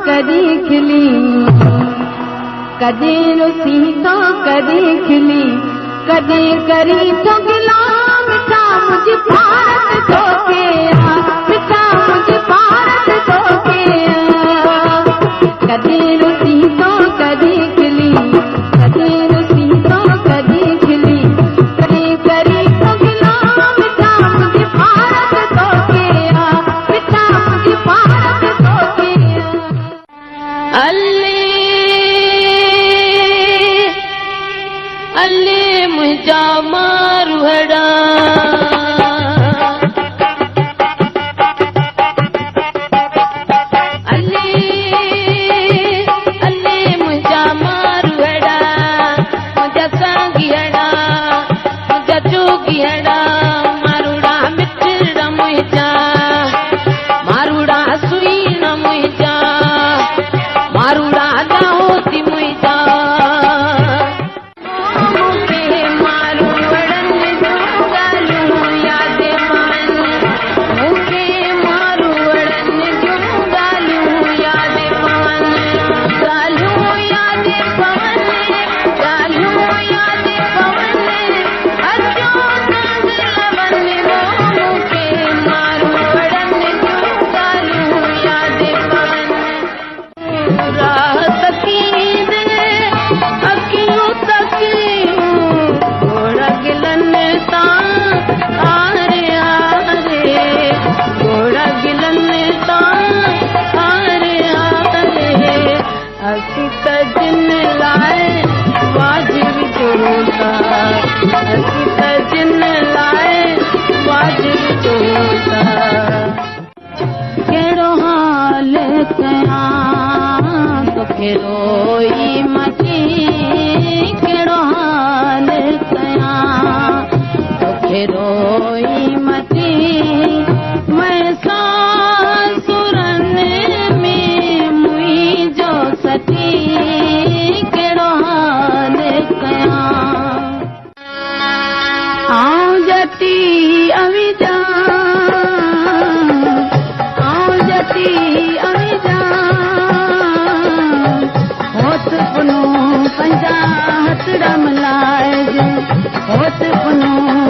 कदी खिली कदी रुसी तो कदी खिली कदी करी तो गिला मिठा मुझे भारत तो के मिठा मुझे भारत तो के कदी रुसी तो कदी खिली कदी रुसी तो कदी खिली कदी करी तो गिला मिठा मुझे भारत तो के मिठा मुझे भारत तो के अल्ले मुझा मारुहड़ा अल्ले मुझा मारुहड़ा मुझा संगियड़ा मुझा जोगियड़ा मारुड़ा मिठड़ा मुझा मारुड़ा सुईना मुझा मारुड़ा लाहोती मुझा केड़ो हाल कयां तोखे रोई मची केड़ो हाल कयां तोखे रोई मची मैं सासुरन में मुंहिंजो सची केड़ो हाल कयां आऊं जती अविजा पंजा हथड़ा मिलाए होत पुनो